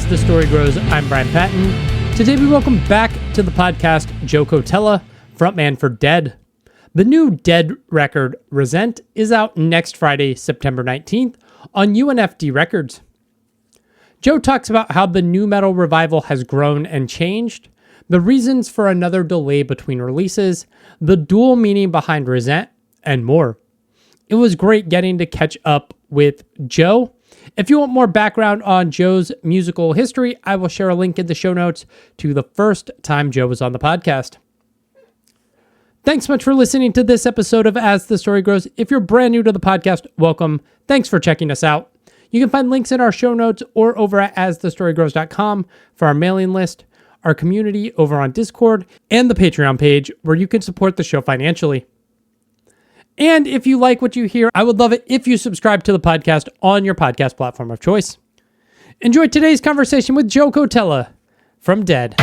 As the Story Grows, I'm Brian Patton. Today we welcome back to the podcast Joe Cotela, frontman for DED. The new DED record, Resent, is out next Friday, September 19th on UNFD Records. Joe talks about how the nu metal revival has grown and changed, the reasons for another delay between releases, the dual meaning behind Resent, and more. It was great getting to catch up with Joe. If you want more background on Joe's musical history, I will share a link in the show notes to the first time Joe was on the podcast. Thanks so much for listening to this episode of As the Story Grows. If you're brand new to the podcast, welcome. Thanks for checking us out. You can find links in our show notes or over at asthestorygrows.com for our mailing list, our community over on Discord, and the Patreon page where you can support the show financially. And if you like what you hear, I would love it if you subscribe to the podcast on your podcast platform of choice. Enjoy today's conversation with Joe Cotela from DED.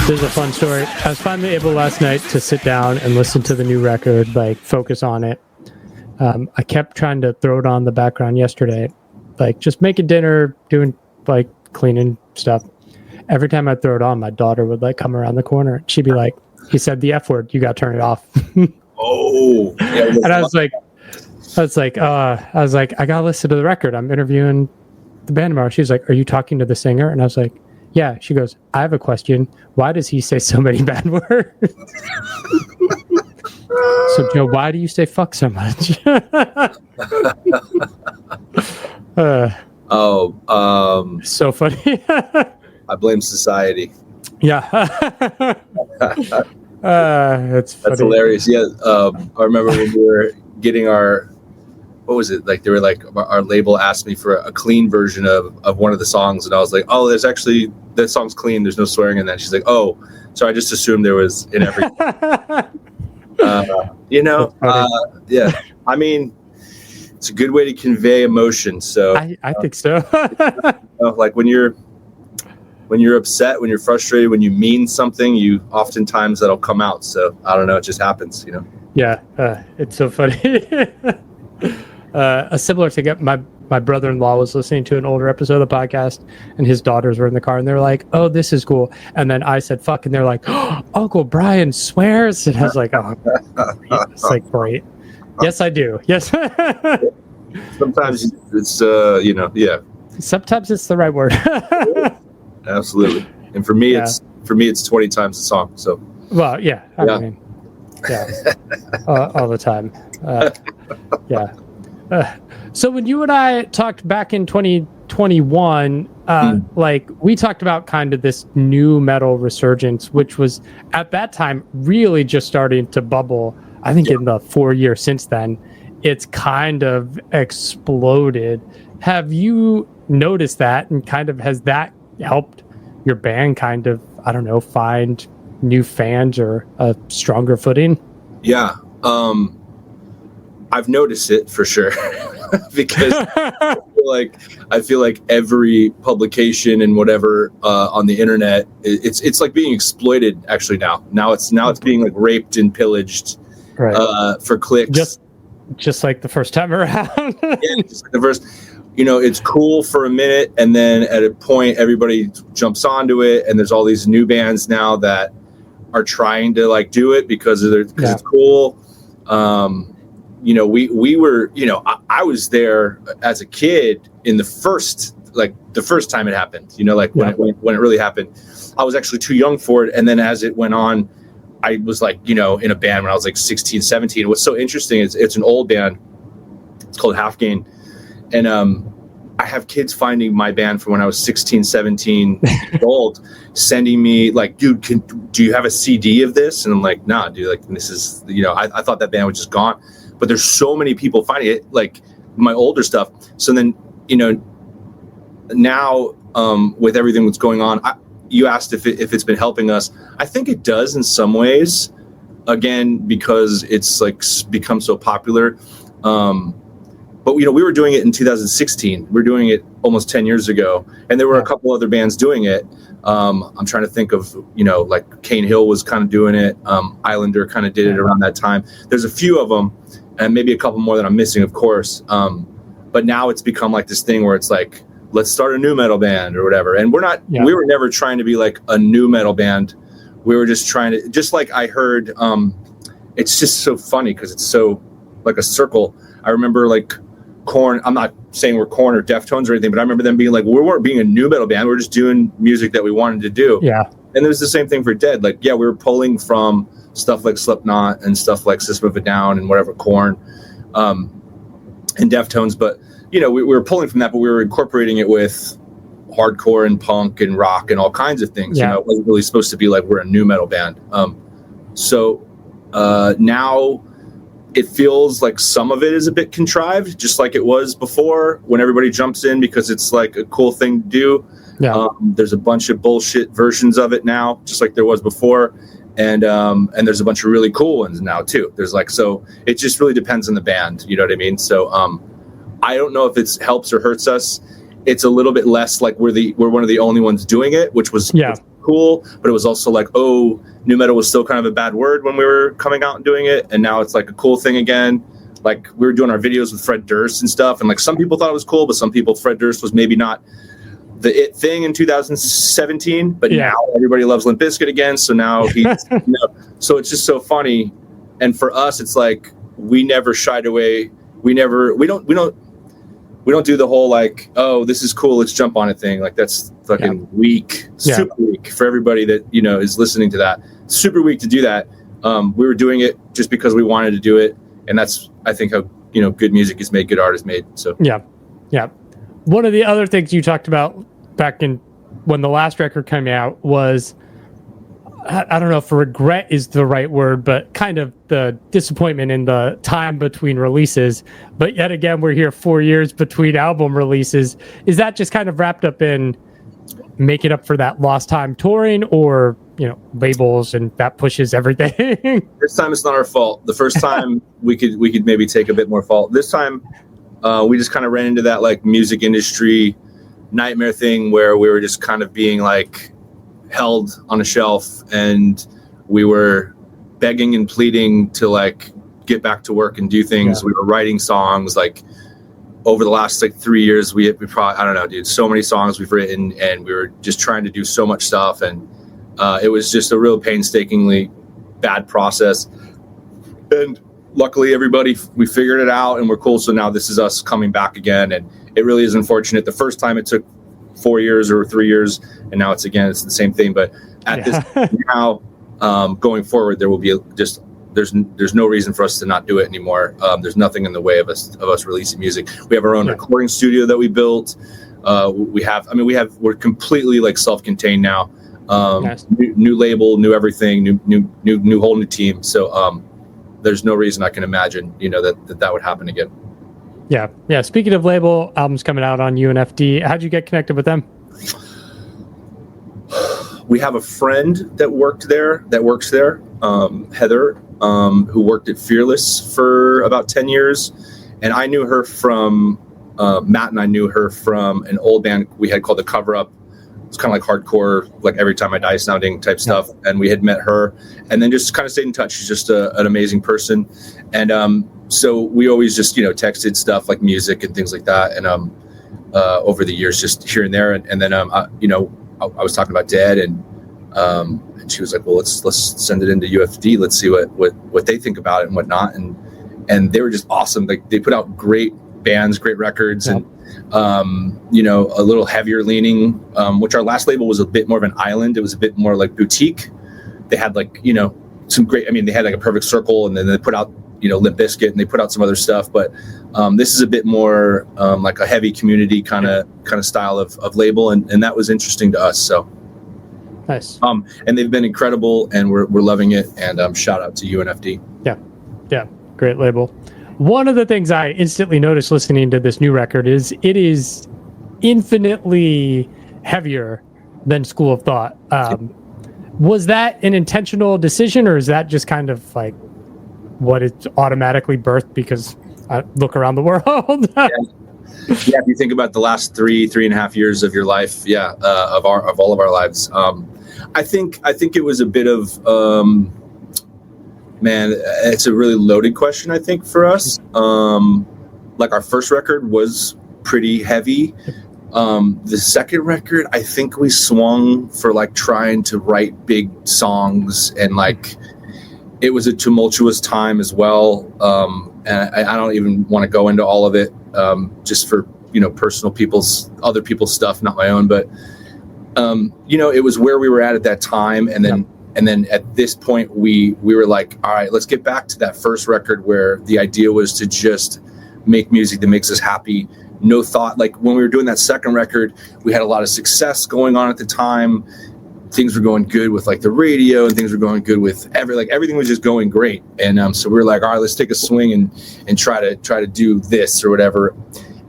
There's a fun story. I was finally able last night to sit down and listen to the new record, focus on it. I kept trying to throw it on the background yesterday, just making dinner, doing cleaning stuff. Every time I throw it on, my daughter would come around the corner. She'd be like, "He said the F word. You got to turn it off." Oh, yeah, and I was like, I gotta listen to the record. I'm interviewing the band tomorrow. She's like, "Are you talking to the singer?" And I was like, "Yeah." She goes, "I have a question. Why does he say so many bad words?" So, Joe, why do you say fuck so much? So funny. I blame society. Yeah. It's funny. That's hilarious. Yeah. I remember when we were getting our, what was it? They were our label asked me for a clean version of one of the songs. And I was like, "Oh, there's actually, that song's clean. There's no swearing in that." She's like, "Oh," so I just assumed there was in every, yeah. I mean, it's a good way to convey emotion. So I think so. When you're upset, when you're frustrated, when you mean something, you oftentimes that'll come out. So I don't know. It just happens, Yeah. It's so funny. A similar thing, my brother-in-law was listening to an older episode of the podcast, and his daughters were in the car, and they were like, "Oh, this is cool." And then I said, "Fuck," and they're like, "Oh, Uncle Brian swears." And I was like, "Oh, it's great." Yes, I do. Yes. Sometimes it's, yeah. Sometimes it's the right word. Absolutely. And for me, it's 20 times the song. So. Well, yeah. I mean, yeah. All the time. Yeah. So when you and I talked back in 2021, we talked about kind of this nu metal resurgence, which was at that time really just starting to bubble. I think in the 4 years since then, it's kind of exploded. Have you noticed that, and kind of has that helped your band kind of, I don't know, find new fans or a stronger footing? Yeah. I've noticed it for sure because I feel like every publication and whatever on the internet, it's like being exploited actually now it's being raped and pillaged, right, for clicks. Just like the first time around. Yeah, just like the first, it's cool for a minute, and then at a point everybody jumps onto it, and there's all these new bands now that are trying to do it because it's cool. We were, I was there as a kid in the first time it happened, when it really happened. I was actually too young for it. And then as it went on, I was in a band when I was 16, 17. What's so interesting is it's an old band. It's called Half Gain. And I have kids finding my band from when I was 16, 17 years old, sending me "Dude, do you have a CD of this?" And I'm like, "Nah, dude, this is, I thought that band was just gone." But there's so many people finding it, my older stuff. So then, now with everything that's going on, you asked if it's been helping us. I think it does in some ways. again because it's like become so popular. But we were doing it in 2016. We're doing it almost 10 years ago, and there were a couple other bands doing it. I'm trying to think of, like Cane Hill was kind of doing it. Islander kind of did it around that time. There's a few of them, and maybe a couple more that I'm missing, of course. But now it's become like this thing where it's like, let's start a new metal band or whatever. And we were never trying to be like a new metal band. We were just trying to, just like I heard, it's just so funny because it's so like a circle. I remember like Korn, I'm not saying we're Korn or Deftones or anything, but I remember them being like, we weren't being a new metal band. We're just doing music that we wanted to do. Yeah. And it was the same thing for Dead. Like, we were pulling from stuff like Slipknot and stuff like System of a Down and whatever, Korn, and Deftones. But, we were pulling from that, but we were incorporating it with hardcore and punk and rock and all kinds of things. Yeah. It wasn't really supposed to be like we're a new metal band. So now it feels like some of it is a bit contrived, just like it was before when everybody jumps in because it's like a cool thing to do. Yeah. There's a bunch of bullshit versions of it now, just like there was before. And there's a bunch of really cool ones now too. There's like, so it just really depends on the band. You know what I mean? So I don't know if it helps or hurts us. It's a little bit less like we're one of the only ones doing it, which was cool, but it was also like, new metal was still kind of a bad word when we were coming out and doing it, and now it's like a cool thing again. Like, we were doing our videos with Fred Durst and stuff, and like some people thought it was cool, but some people, Fred Durst was maybe not the it thing in 2017, but now everybody loves Limp Bizkit again, so now he's so it's just so funny. And for us, it's like we never shied away. We don't do the whole like, this is cool, let's jump on a thing. Like, that's fucking weak, super weak for everybody that, is listening to that. Super weak to do that. We were doing it just because we wanted to do it. And that's, I think, how, good music is made, good art is made. So, yeah. One of the other things you talked about back in when the last record came out was, I don't know if regret is the right word, but kind of the disappointment in the time between releases. But yet again, we're here 4 years between album releases. Is that just kind of wrapped up in making up for that lost time touring, or, labels and that pushes everything? This time it's not our fault. The first time we could maybe take a bit more fault. This time we just kind of ran into that like music industry nightmare thing where we were just kind of being like held on a shelf, and we were begging and pleading to like get back to work and do things. We were writing songs like over the last like 3 years. We probably, I don't know, dude, so many songs we've written, and we were just trying to do so much stuff, and it was just a real painstakingly bad process. And luckily we figured it out and we're cool. So now this is us coming back again, and it really is unfortunate. The first time it took 4 years or 3 years, and now it's the same thing. But at this now, going forward, there will be there's no reason for us to not do it anymore. There's nothing in the way of us releasing music. We have our own recording studio that we built. We're completely like self-contained now. New label, new everything, new whole new team. So there's no reason I can imagine, that would happen again. Yeah. Speaking of label, albums coming out on UNFD. How'd you get connected with them? We have a friend that works there, Heather, who worked at Fearless for about 10 years. And I knew her from, Matt and I knew her from an old band we had called The Cover Up. It's kind of like hardcore, like Every Time I Die sounding type stuff. And we had met her and then just kind of stayed in touch. She's just an amazing person. And so we always just, texted stuff like music and things like that. And over the years, just here and there. And then, I was talking about Dead, and she was like, well, let's send it into UFD. Let's see what they think about it and whatnot. And they were just awesome. Like, they put out great bands, great records, and a little heavier leaning, which our last label was a bit more of an island. It was a bit more like boutique. They had like, some great, they had like a Perfect Circle, and then they put out, Limp Bizkit, and they put out some other stuff. But this is a bit more like a heavy community kind of style of label. And that was interesting to us. So nice. And they've been incredible, and we're loving it. And shout out to UNFD. Yeah. Great label. One of the things I instantly noticed listening to this new record is it is infinitely heavier than School of Thought. Was that an intentional decision, or is that just kind of like what it's automatically birthed because I look around the world? Yeah, if you think about the last 3.5 years of your life, of all of our lives, I think it was a bit of man. It's a really loaded question. I think for us, like our first record was pretty heavy. The second record, I think we swung for like trying to write big songs, and like it was a tumultuous time as well. And I don't even want to go into all of it, just for, personal other people's stuff, not my own. But, it was where we were at that time. And then at this point, we were like, all right, let's get back to that first record where the idea was to just make music that makes us happy. No thought, like when we were doing that second record, we had a lot of success going on at the time. Things were going good with like the radio, and things were going good with everything was just going great. And so we were like, all right, let's take a swing and try to do this or whatever.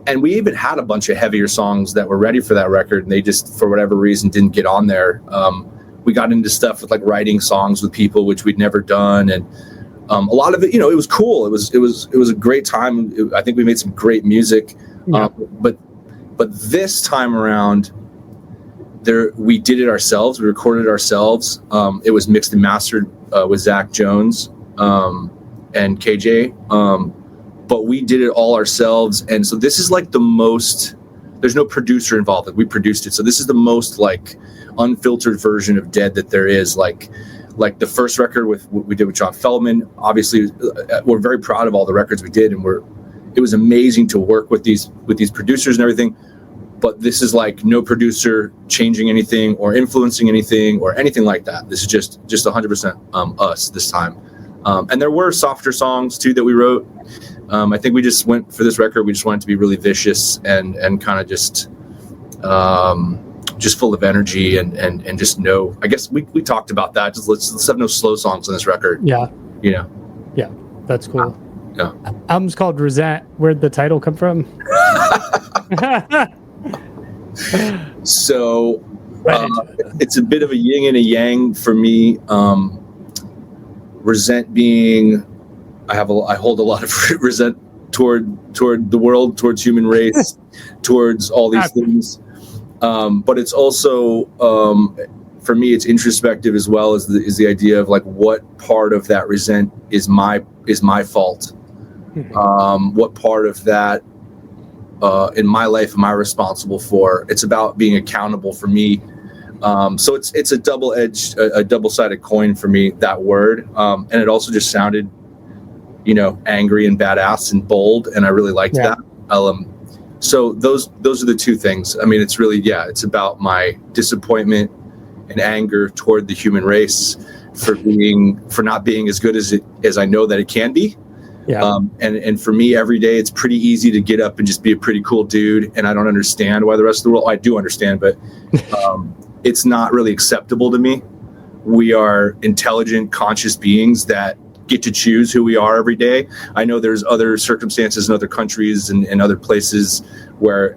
And we even had a bunch of heavier songs that were ready for that record, and they just, for whatever reason, didn't get on there. We got into stuff with like writing songs with people, which we'd never done. And a lot of it, it was cool. It was a great time. I think we made some great music. Yeah. But this time around, we did it ourselves. We recorded it ourselves. It was mixed and mastered with Zach Jones and KJ. But we did it all ourselves. And so this is like the most, there's no producer involved. Like we produced it. So this is the most like unfiltered version of Dead that there is. Like the first record with what we did with John Feldman. Obviously, we're very proud of all the records we did, and it was amazing to work with these producers and everything. But this is like no producer changing anything or influencing anything or anything like that. This is just 100% us this time. And there were softer songs too that we wrote. I think we just went for this record. We just wanted to be really vicious and kind of just full of energy and just no. I guess we talked about that. Just let's have no slow songs on this record. Yeah. Yeah, that's cool. Yeah. Album's called Resent. Where'd the title come from? So it's a bit of a yin and a yang for me. Resent being, I hold a lot of resent toward the world, towards human race, towards all these things. But it's also, for me, it's introspective as well as the idea of like what part of that resent is my fault. What part of that in my life am I responsible for? It's about being accountable for me. So it's a double-edged, a double-sided coin for me, that word. And it also just sounded, angry and badass and bold, and I really liked that. So those are the two things. I mean, it's really, it's about my disappointment and anger toward the human race for not being as good as I know that it can be. Yeah. And for me, every day, it's pretty easy to get up and just be a pretty cool dude. And I don't understand why the rest of the world, I do understand, but it's not really acceptable to me. We are intelligent, conscious beings that get to choose who we are every day. I know there's other circumstances in other countries and other places where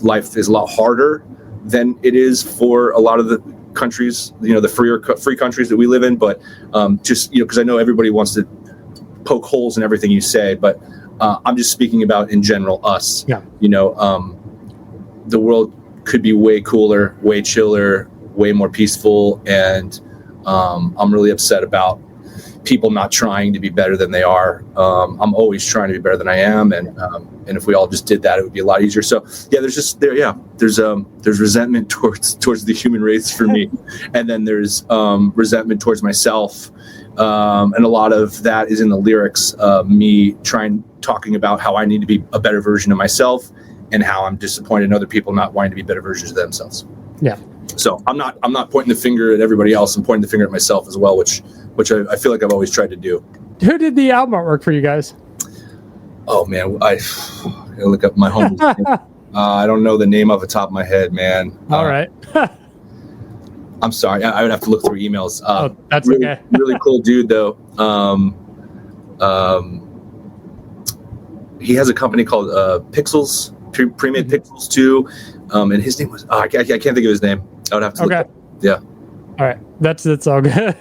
life is a lot harder than it is for a lot of the countries, the free countries that we live in. But just, because I know everybody wants to poke holes in everything you say, but I'm just speaking about in general us. Yeah. The world could be way cooler, way chiller, way more peaceful, and I'm really upset about people not trying to be better than they are. I'm always trying to be better than I am, and if we all just did that, it would be a lot easier. So there's resentment towards the human race for me, and then there's resentment towards myself. And a lot of that is in the lyrics, me talking about how I need to be a better version of myself and how I'm disappointed in other people not wanting to be better versions of themselves. Yeah. So I'm not pointing the finger at everybody else. I'm pointing the finger at myself as well, which I feel like I've always tried to do. Who did the album artwork for you guys? Oh man, I gotta look up my home. I don't know the name off the top of my head, man. All right. I'm sorry. I would have to look through emails. That's really, okay. Really cool dude, though. He has a company called Pixels, Pre-Made Pixels too. And his name was, I can't think of his name. I would have to look up. Yeah. All right, that's all good.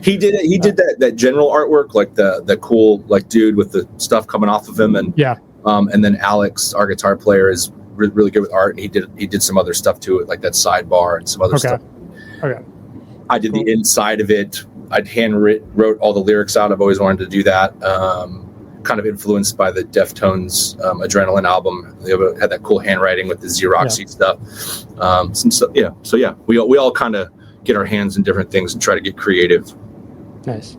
He did it. He did that general artwork, like the cool like dude with the stuff coming off of him, and and then Alex, our guitar player, is really good with art, and he did some other stuff to it, like that sidebar and some other stuff. Okay. I did the inside of it. I'd wrote all the lyrics out. I've always wanted to do that. Kind of influenced by the Deftones Adrenaline album. They had that cool handwriting with the Xeroxy stuff. So we all kind of get our hands in different things and try to get creative. Nice.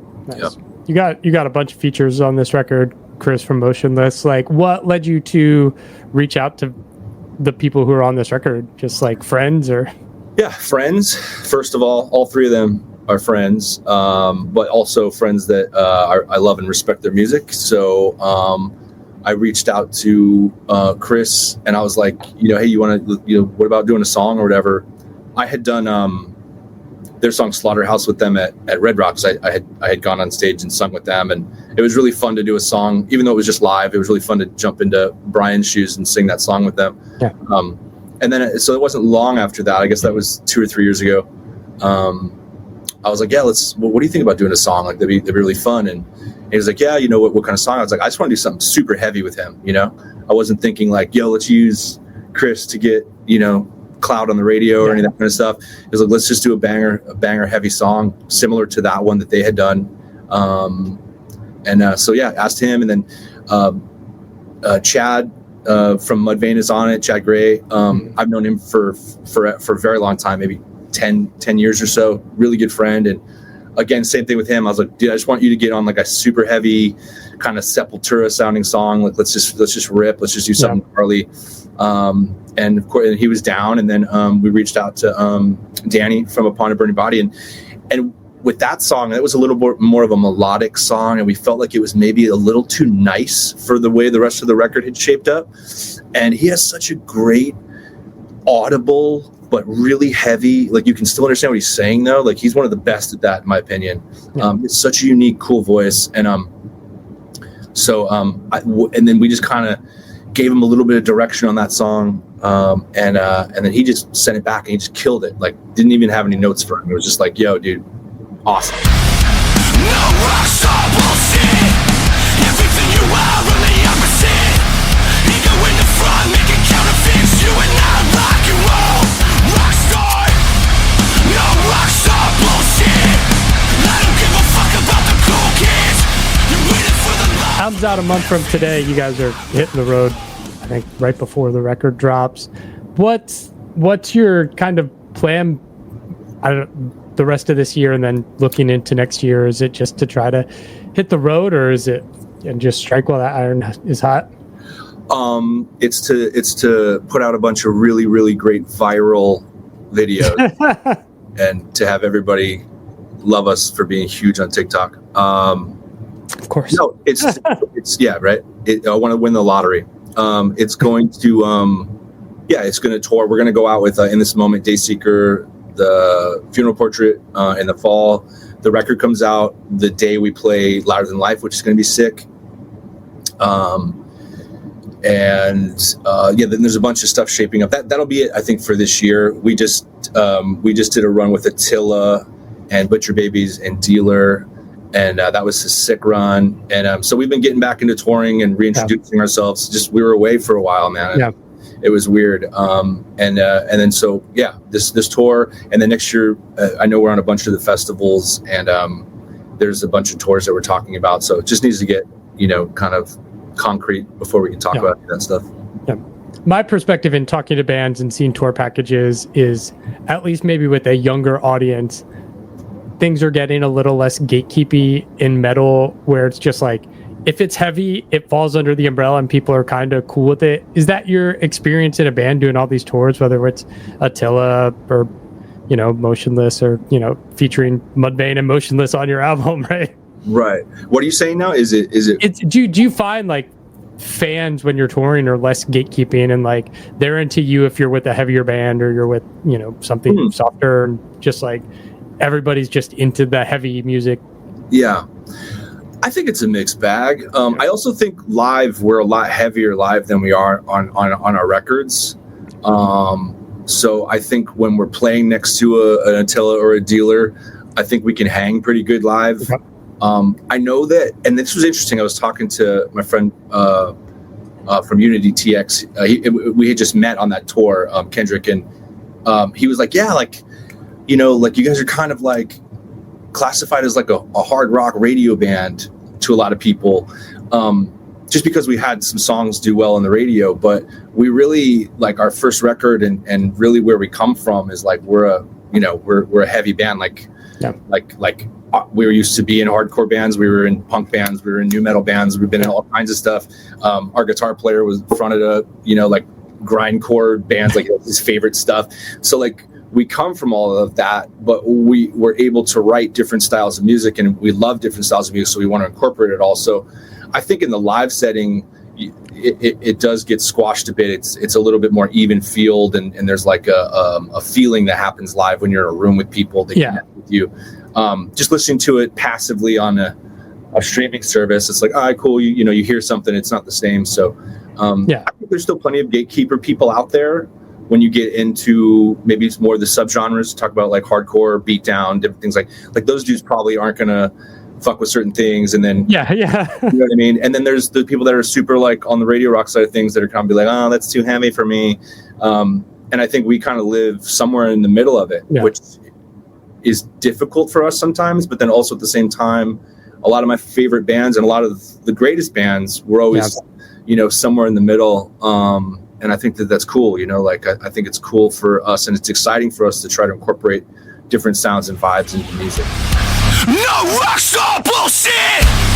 You got a bunch of features on this record, Chris, from Motionless. Like, what led you to reach out to the people who are on this record? Just like friends, or? Yeah, friends. First of all three of them are friends, but also friends that I love and respect their music. So I reached out to Chris, and I was like, hey, you want to, what about doing a song or whatever? I had done their song Slaughterhouse with them at Red Rocks. I had gone on stage and sung with them, and it was really fun to do a song, even though it was just live. It was really fun to jump into Brian's shoes and sing that song with them. Yeah. And then so it wasn't long after that. I guess that was 2 or 3 years ago. I was like, yeah, what do you think about doing a song? Like, that'd be really fun. And he was like, yeah, what kind of song? I was like, I just want to do something super heavy with him. I wasn't thinking like, yo, let's use Chris to get, cloud on the radio or any of that kind of stuff. It was like, let's just do a banger heavy song similar to that one that they had done. So asked him, and then Chad from Mudvayne is on it. Chad Gray. I've known him for a very long time, maybe 10 years or so. Really good friend. And again, same thing with him. I was like, dude, I just want you to get on like a super heavy kind of Sepultura sounding song. Like, let's just rip. Let's just do something gnarly. And of course, he was down. And then we reached out to Danny from Upon a Burning Body, and with that song, it was a little more of a melodic song, and we felt like it was maybe a little too nice for the way the rest of the record had shaped up. And he has such a great audible but really heavy, like you can still understand what he's saying though. Like, he's one of the best at that, in my opinion. It's such a unique, cool voice. And and then we just kind of gave him a little bit of direction on that song. And then he just sent it back, and he just killed it. Like, didn't even have any notes for him. It was just like, yo, dude, awesome. No Rockstar bullshit. Everything you are on the opposite. Ego in the front, making counterfeits. You and I rock and roll. Rockstar. No Rockstar bullshit. I don't give a fuck about the cool kids. You're waiting for the love. Album's out a month from today. You guys are hitting the road, I think, right before the record drops. What's your kind of plan? I don't know, the rest of this year, and then looking into next year. Is it just to try to hit the road, or is it and just strike while that iron is hot? It's to put out a bunch of really, really great viral videos and to have everybody love us for being huge on TikTok. Of course. No, it's right. I want to win the lottery. It's going to it's going to tour. We're going to go out with In This Moment, Dayseeker, the Funeral Portrait in the fall. The record comes out the day we play Louder Than Life, which is going to be sick. Then there's a bunch of stuff shaping up. That'll be it, I think, for this year. We just did a run with Attila and Butcher Babies and Dealer, and that was a sick run. And so we've been getting back into touring and reintroducing ourselves. Just we were away for a while, man. Yeah. It was weird. And then this tour, and then next year, I know we're on a bunch of the festivals, and there's a bunch of tours that we're talking about. So it just needs to get, kind of concrete before we can talk about that stuff. Yeah. My perspective in talking to bands and seeing tour packages is, at least maybe with a younger audience, things are getting a little less gatekeepy in metal, where it's just like, if it's heavy, it falls under the umbrella and people are kind of cool with it. Is that your experience in a band doing all these tours, whether it's Attila or, Motionless, or, featuring Mudvayne and Motionless on your album, right? Right. What are you saying now? Is it? Do you find like fans when you're touring are less gatekeeping, and like they're into you if you're with a heavier band, or you're with, something softer, and just like everybody's just into the heavy music? Yeah. I think it's a mixed bag. I also think live, we're a lot heavier live than we are on our records. So I think when we're playing next to an Attila or a Dealer, I think we can hang pretty good live. Okay. I know that, and this was interesting. I was talking to my friend from Unity TX. We had just met on that tour, Kendrick, and he was like, yeah, like, you know, like you guys are kind of like classified as like a hard rock radio band to a lot of people. Just because we had some songs do well on the radio, but we really like our first record and really where we come from is like we're a heavy band. Like we were used to be in hardcore bands, we were in punk bands, we were in new metal bands, we've been in all kinds of stuff. Our guitar player was fronted a like grindcore bands, like his favorite stuff. So like we come from all of that, but we were able to write different styles of music, and we love different styles of music, so we want to incorporate it all. So I think in the live setting, it does get squashed a bit. It's a little bit more even field, and there's like a feeling that happens live when you're in a room with people that connect with you. Just listening to it passively on a streaming service, it's like, all right, cool. You hear something, it's not the same. So I think there's still plenty of gatekeeper people out there. When you get into maybe it's more the subgenres, talk about like hardcore, beatdown, different things like those dudes probably aren't gonna fuck with certain things, and then you know what I mean. And then there's the people that are super like on the radio rock side of things that are kind of be like, oh, that's too heavy for me. And I think we kind of live somewhere in the middle of it, which is difficult for us sometimes. But then also at the same time, a lot of my favorite bands and a lot of the greatest bands were always somewhere in the middle. And I think that's cool. Like I think it's cool for us, and it's exciting for us to try to incorporate different sounds and vibes into music. No Rockstar bullshit!